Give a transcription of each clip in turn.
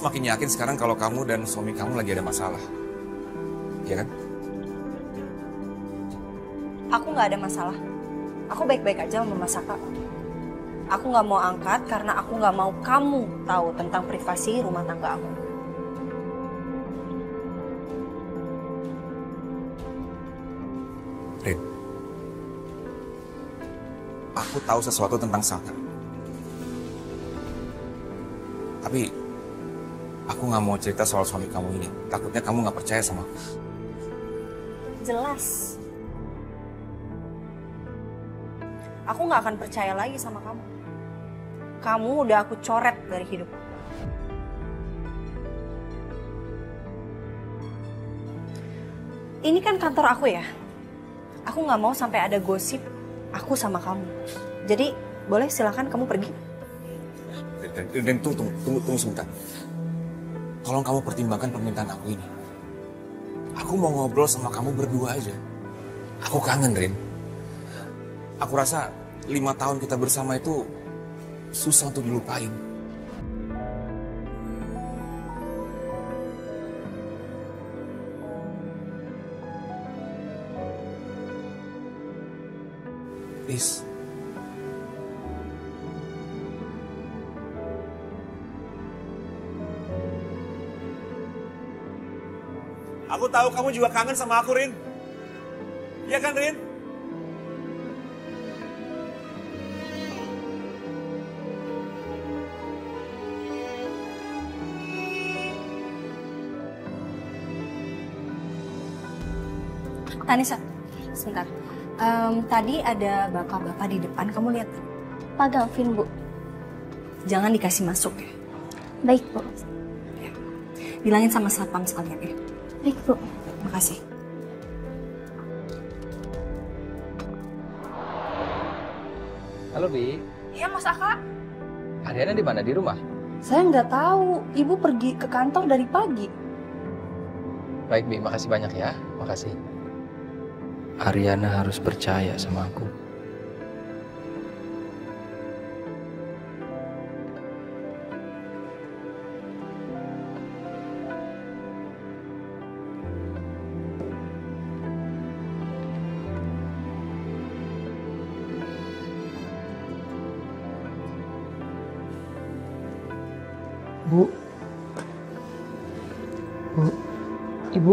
semakin yakin sekarang kalau kamu dan suami kamu lagi ada masalah. Iya kan? Aku nggak ada masalah. Aku baik-baik aja sama Mas Saka. Aku nggak mau angkat karena aku nggak mau kamu tahu tentang privasi rumah tangga aku. Rin, aku tahu sesuatu tentang Saka. Tapi aku nggak mau cerita soal suami kamu ini. Takutnya kamu nggak percaya sama aku. Jelas. Aku nggak akan percaya lagi sama kamu. Kamu udah aku coret dari hidup. Ini kan kantor aku ya. Aku nggak mau sampai ada gosip aku sama kamu. Jadi boleh silakan kamu pergi. Dan tunggu sebentar. Tolong kamu pertimbangkan permintaan aku ini. Aku mau ngobrol sama kamu berdua aja. Aku kangen, Rin. Aku rasa 5 tahun kita bersama itu susah untuk dilupain. Please. Aku tahu kamu juga kangen sama aku, Rin. Iya kan, Rin? Tanisa, sebentar. Tadi ada bapak-bapak di depan, kamu lihat? Pak Gavin, Bu. Jangan dikasih masuk ya. Baik, Bu. Ya. Bilangin sama satpam sekalian ya. Baik, Bu. Makasih. Halo, Bi. Iya, Mas Aka. Ariana di mana? Di rumah? Saya nggak tahu. Ibu pergi ke kantor dari pagi. Baik, Bi. Makasih banyak ya. Makasih. Ariana harus percaya sama aku. Bu. Bu. Ibu.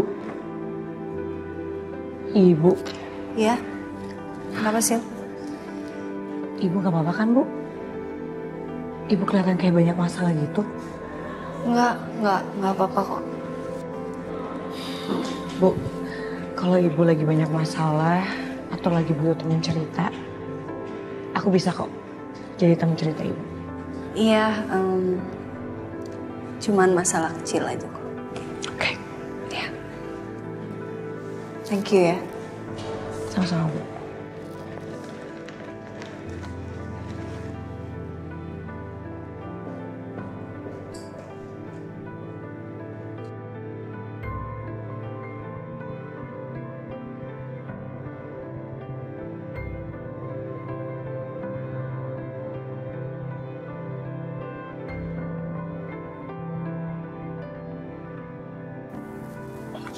Ibu. Iya. Kenapa sih? Ibu gak apa-apa kan, Bu? Ibu kelihatan kayak banyak masalah gitu. Nggak apa-apa kok. Bu, kalau ibu lagi banyak masalah atau lagi butuh teman cerita, aku bisa kok jadi teman cerita ibu. Iya, cuman masalah kecil aja kok. Oke. Ya. Thank you ya. Sama-sama, Bu.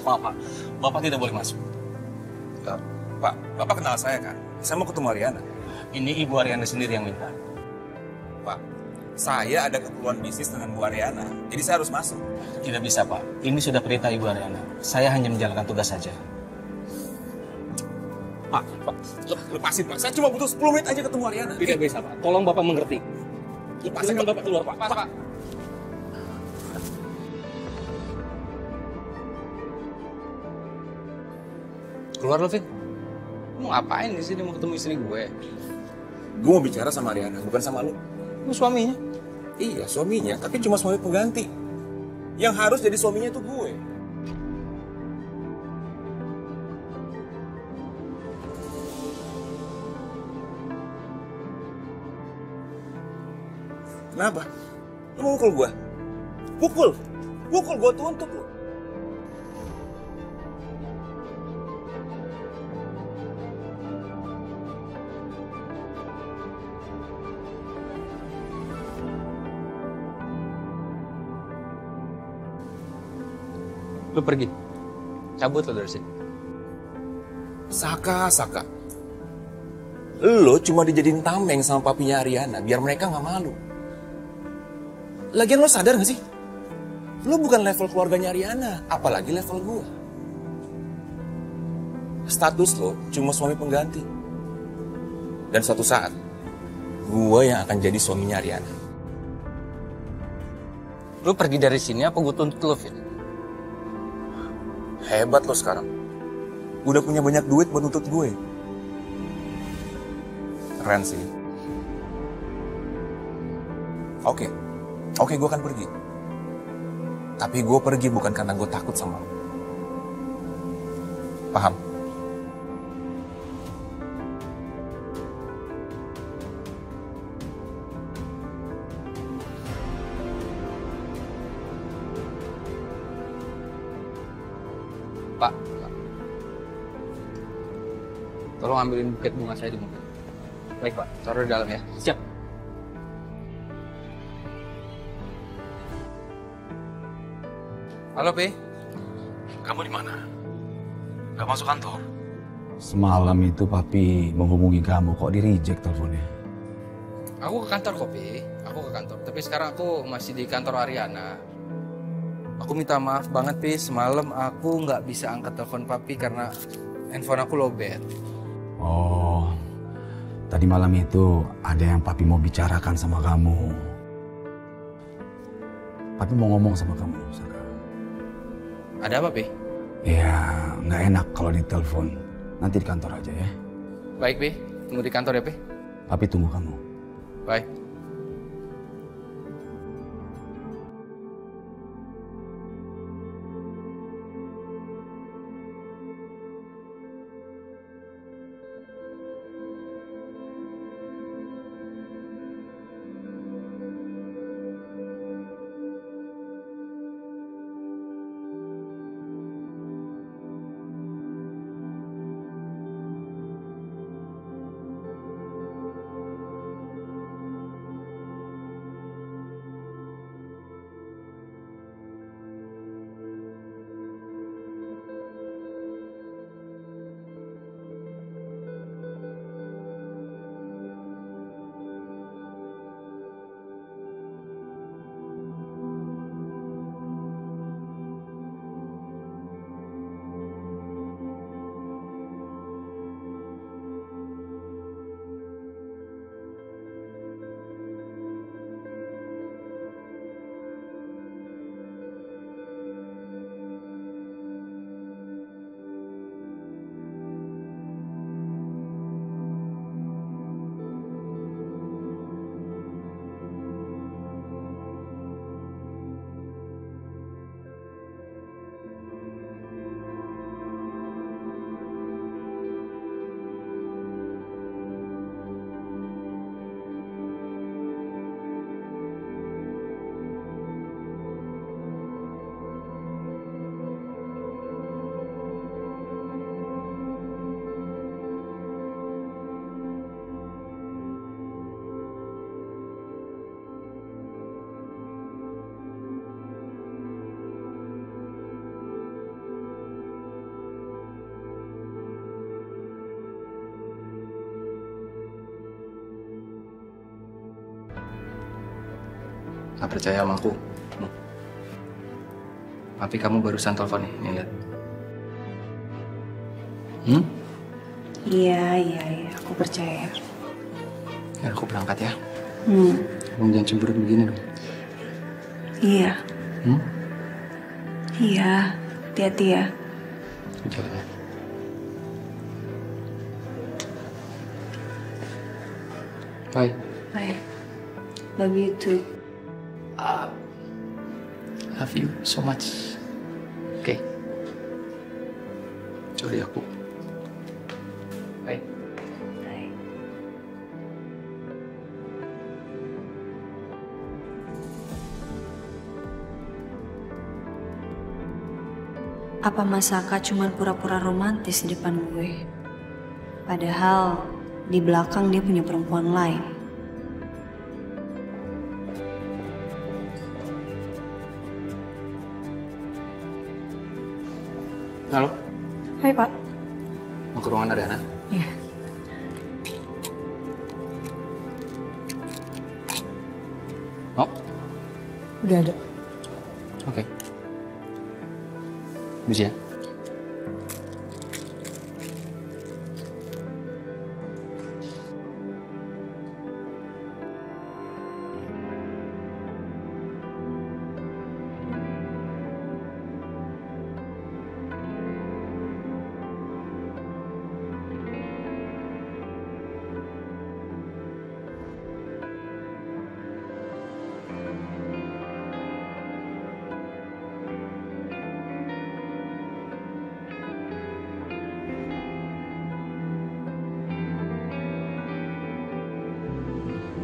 Maaf, Pak. Bapak tidak boleh masuk. Pak, Bapak kenal saya kan? Saya mau ketemu Ariana. Ini Ibu Ariana sendiri yang minta. Pak, saya ada keperluan bisnis dengan Bu Ariana. Jadi saya harus masuk. Tidak bisa, Pak. Ini sudah perintah Ibu Ariana. Saya hanya menjalankan tugas saja. Pak, lepasin Pak. Saya cuma butuh 10 menit aja ketemu Ariana. Tidak bisa, Pak. Tolong Bapak mengerti. Lepasin Bapak keluar, Pak. Pak. Keluar lo, Vin. Mau ngapain di sini? Mau ketemu istri gue? Gue mau bicara sama Ariana, bukan sama lu. Lu suaminya? Iya, suaminya. Tapi cuma suami pengganti. Yang harus jadi suaminya itu gue. Kenapa? Lu mau pukul gue? Pukul! Pukul, gue tuntut lu. Lu pergi. Cabut lo dari sini. Saka. Lo cuma dijadiin tameng sama papinya Ariana biar mereka nggak malu. Lagian lo sadar gak sih? Lo bukan level keluarganya Ariana, apalagi level gue. Status lo cuma suami pengganti. Dan suatu saat, gue yang akan jadi suaminya Ariana. Lu pergi dari sini apa gue tuntut lu, Vin? Hebat lo sekarang. Udah punya banyak duit buat nuntut gue. Keren sih. Oke, gue akan pergi. Tapi gue pergi bukan karena gue takut sama lo. Paham? Pak. Tolong ambilin buket bunga saya di mobil. Baik, Pak. Taruh di dalam ya. Siap. Halo, Pi. Kamu di mana? Gak masuk kantor? Semalam itu papi menghubungi kamu, kok di-reject teleponnya? Aku ke kantor kok, Pi. Aku ke kantor. Tapi sekarang aku masih di kantor Ariana. Aku minta maaf banget, Pi. Semalam aku nggak bisa angkat telepon papi karena handphone aku lowbat. Oh, tadi malam itu ada yang papi mau bicarakan sama kamu. Papi mau ngomong sama kamu, Saka. Ada apa, Pi? Ya, nggak enak kalau ditelepon. Nanti di kantor aja ya. Baik, Pi. Tunggu di kantor ya, Pi. Papi tunggu kamu. Bye. Gak percaya sama aku? Papi kamu barusan telepon nih, lihat. Iya, aku percaya. Ya, aku berangkat ya. Hmm. Jangan cemberut begini dong. Iya. Iya, hati-hati ya. Jalan ya. Bye. Bye. Love you too. Love you so much. Oke. Sorry aku. Bye. Bye. Apa Mas Saka cuma pura-pura romantis di depan gue? Padahal di belakang dia punya perempuan lain. Halo, Hai Pak. mau ke ruangan Ariana? Iya. Oh, Udah ada. oke. Bisa ya?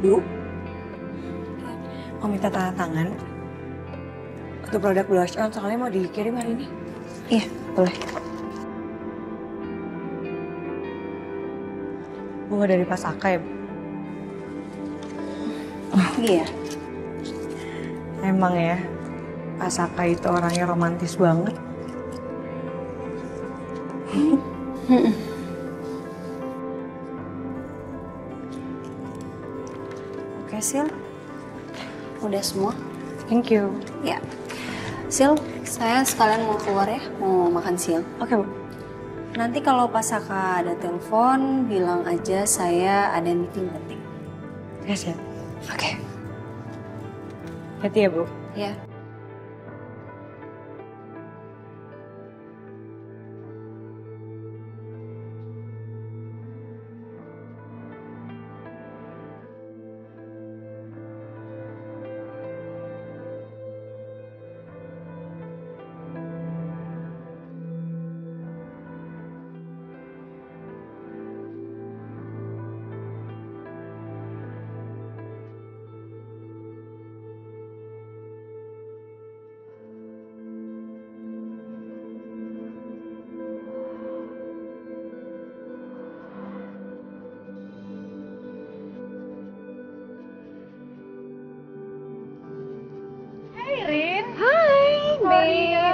Bu, mau minta tanda tangan untuk produk blush on soalnya mau dikirim hari ini. Iya, boleh. Bunga dari Pasaka ya, Bu? Iya. Emang ya, Pasaka itu orangnya romantis banget. Oke, Sil. Udah semua? Thank you. Ya. Sil, saya sekalian mau keluar ya, mau makan siang. Oke, Bu. Nanti kalau Pasaka ada telepon, bilang aja saya ada meeting penting. Yes, ya. Oke. Hati ya, Bu. Ya.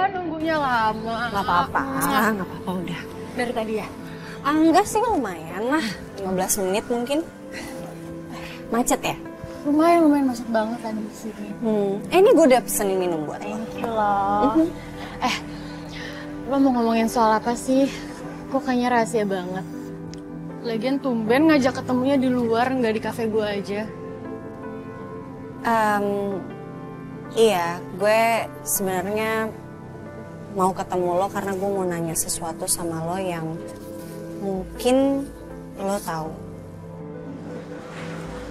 Nunggunya lama. Gak apa-apa, udah. Dari tadi ya? Enggak sih, lumayan lah. 15 menit mungkin. Macet ya? Lumayan macet banget tadi di sini. Ini gue udah pesenin minum buat lo. Thank you loh. Lo mau ngomongin soal apa sih? Kok kayaknya rahasia banget. Lagian tumben ngajak ketemunya di luar, nggak di kafe gue aja. Iya, gue sebenarnya mau ketemu lo karena gue mau nanya sesuatu sama lo yang mungkin lo tahu.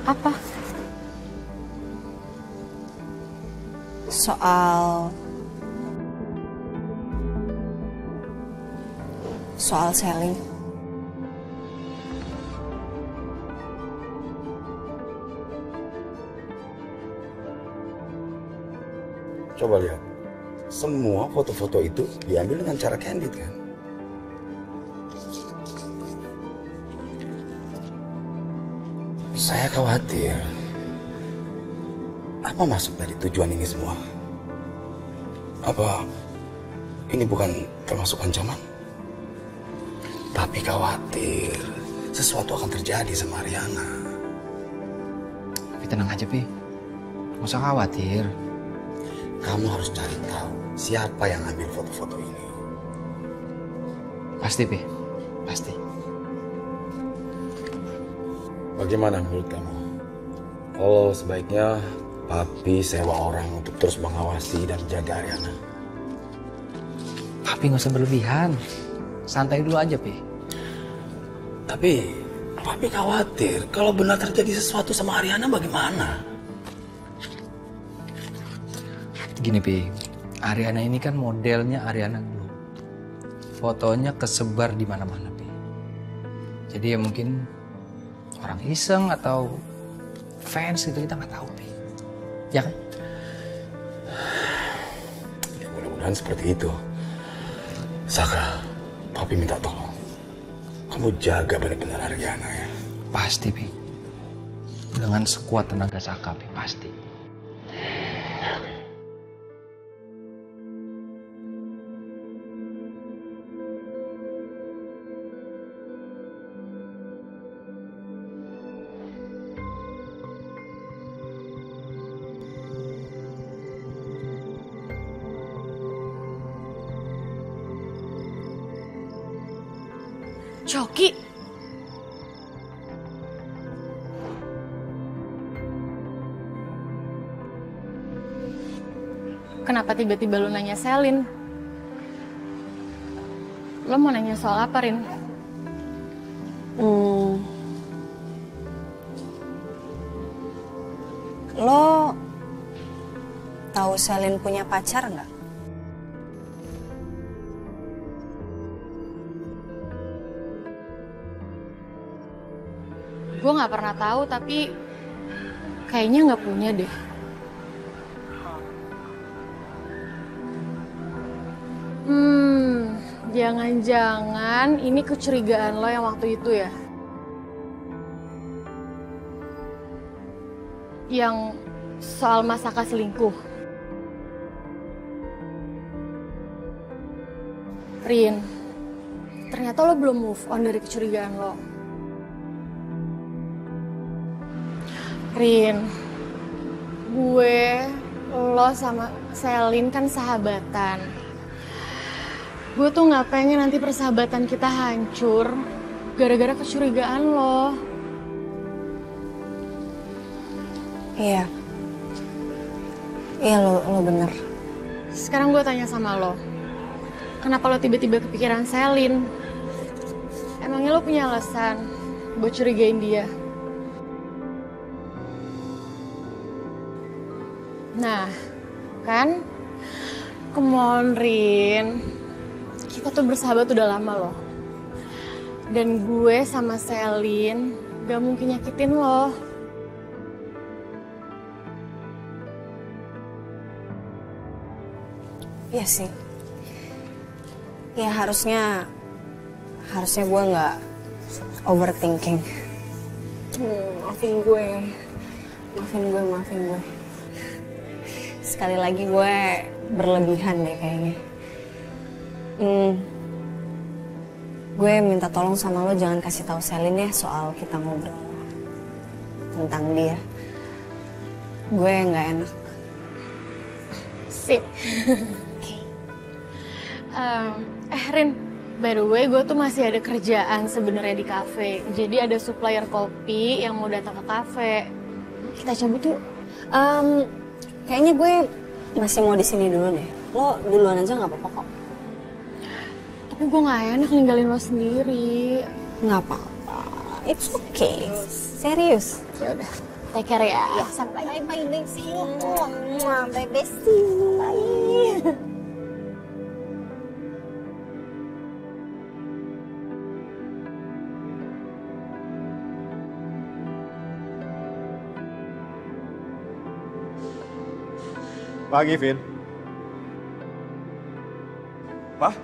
Apa? Soal selling. Coba lihat, semua foto-foto itu diambil dengan cara candid kan? Saya khawatir, apa maksud dari tujuan ini semua? Apa ini bukan termasuk ancaman? Tapi khawatir, sesuatu akan terjadi sama Ariana. Tapi tenang aja, Pi. Nggak usah khawatir. Kamu harus cari tahu siapa yang ambil foto-foto ini. Pasti, Pi. Pasti. Bagaimana menurut kamu? Kalau sebaiknya Papi sewa orang untuk terus mengawasi dan jaga Ariana. Papi nggak usah berlebihan. Santai dulu aja, Pi. Tapi Papi khawatir kalau benar terjadi sesuatu sama Ariana bagaimana? Gini, Pi. Ariana ini kan modelnya Ariana dulu. Fotonya kesebar di mana-mana, Pi. Jadi ya mungkin orang iseng atau fans gitu, kita nggak tahu, Pi. Ya kan? Ya mudah-mudahan seperti itu. Saka, Papi minta tolong. Kamu jaga benar-benar Ariana ya. Pasti, Pi. Dengan sekuat tenaga Saka, Pi. Pasti. Coki. Kenapa tiba-tiba lu nanya Selin? Lo mau nanya soal apa, Rin? Lo tahu Selin punya pacar nggak? Gue nggak pernah tahu, tapi kayaknya nggak punya deh. Jangan-jangan ini kecurigaan lo yang waktu itu ya? Yang soal Masaka selingkuh. Rin, ternyata lo belum move on dari kecurigaan lo. Rin, gue, lo sama Selin kan sahabatan. Gue tuh gak pengen nanti persahabatan kita hancur gara-gara kecurigaan lo. Iya. Iya lo bener. Sekarang gue tanya sama lo. Kenapa lo tiba-tiba kepikiran Selin? Emangnya lo punya alasan buat curigain dia? Nah, kan? Come on, Rin. Kita tuh bersahabat udah lama loh. Dan gue sama Selin gak mungkin nyakitin lo. Iya sih. Ya harusnya gue nggak overthinking. Maafin gue. Sekali lagi gue berlebihan deh kayaknya. Gue minta tolong sama lo jangan kasih tahu Selin ya soal kita ngobrol tentang dia. Gue nggak enak. Sip. Rin, by the way gue tuh masih ada kerjaan sebenarnya di kafe. Jadi ada supplier kopi yang mau datang ke kafe. Kita cabut yuk. Kayaknya gue masih mau di sini dulu deh. Lo duluan aja nggak apa-apa kok. Tapi gue gak enak ninggalin lo sendiri. Nggak apa-apa. It's okay. Serius. Ya udah. Take care ya. Sampai bye-bye deh sih. Bye bestie. Bye. Pagi, Vin. Pak?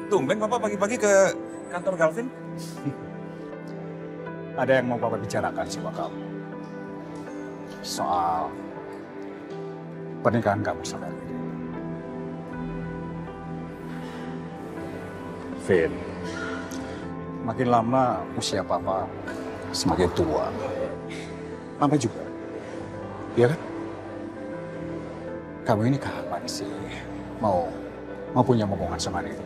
Tumben Papa pagi-pagi ke kantor Galvin? Ada yang mau Papa bicarakan sama kamu. Soal pernikahan kamu sama Riri. Vin, makin lama usia Papa semakin tua. Mama juga. Iya kan? Kamu ini kapan sih mau punya momongan sama Riri?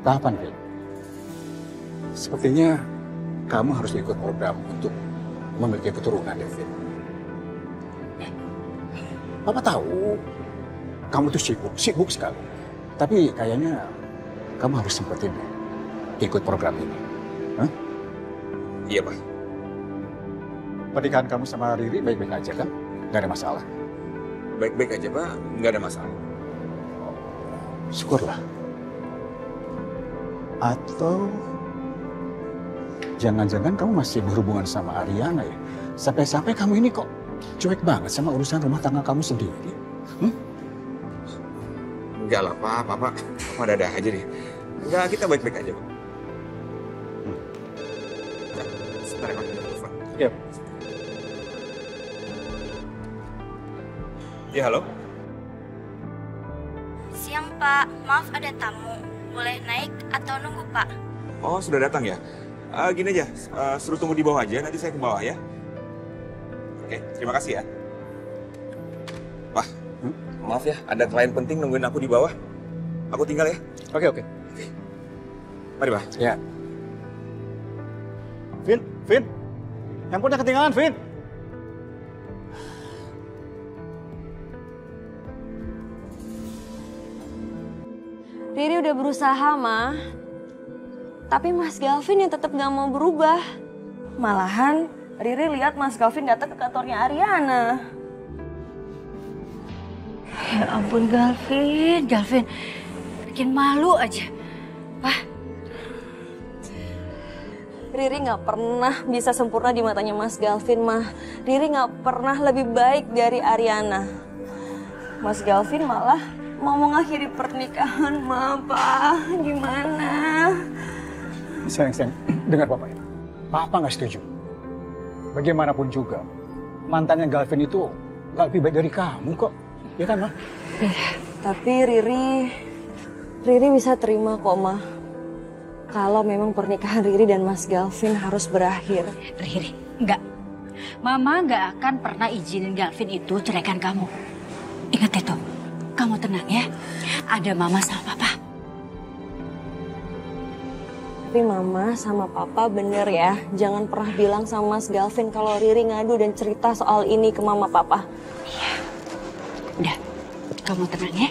Kapan, Vin? Sepertinya kamu harus ikut program untuk memiliki keturunan, Vin. Papa tahu kamu tuh sibuk sekali. Tapi kayaknya kamu harus sempetin ikut program ini. Iya, Pak. Pernikahan kamu sama Riri baik-baik aja kan? Gak ada masalah? Baik-baik aja, Pak. Nggak ada masalah. Syukurlah. Atau jangan-jangan kamu masih berhubungan sama Ariana ya? Sampai-sampai kamu ini kok cuek banget sama urusan rumah tangga kamu sendiri? Enggak lah, Pak. Papa dadah aja deh. Enggak, kita baik-baik aja, Pak. Sebentar ya, Pak. Iya. Ya, halo? Siang, Pak. Maaf ada tamu. Boleh naik atau nunggu, Pak? Oh, sudah datang ya? Gini aja, suruh tunggu di bawah aja, nanti saya ke bawah ya. Oke, terima kasih ya. Wah, maaf ya, ada klien penting nungguin aku di bawah. Aku tinggal ya. Oke. Mari, Pak. Ya. Vin. Handphonenya ketinggalan, Vin. Riri udah berusaha, Ma. Tapi Mas Galvin yang tetap gak mau berubah. Malahan Riri lihat Mas Galvin datang ke kantornya Ariana. Ya ampun Galvin. Bikin malu aja. Wah. Riri gak pernah bisa sempurna di matanya Mas Galvin, Ma. Riri gak pernah lebih baik dari Ariana. Mas Galvin malah mau mengakhiri pernikahan, Ma, Pak. Gimana? Sayang, dengar Papa ya. Papa nggak setuju. Bagaimanapun juga, mantannya Galvin itu nggak lebih baik dari kamu kok. Ya kan, Ma? Tapi Riri bisa terima kok, Ma. Kalau memang pernikahan Riri dan Mas Galvin harus berakhir. Riri, enggak. Mama nggak akan pernah izinin Galvin itu ceraikan kamu. Ingat itu, kamu tenang ya. Ada Mama sama Papa. Tapi Mama sama Papa bener ya, jangan pernah bilang sama Mas Galvin kalau Riri ngadu dan cerita soal ini ke Mama Papa. Iya. Udah, kamu tenang ya.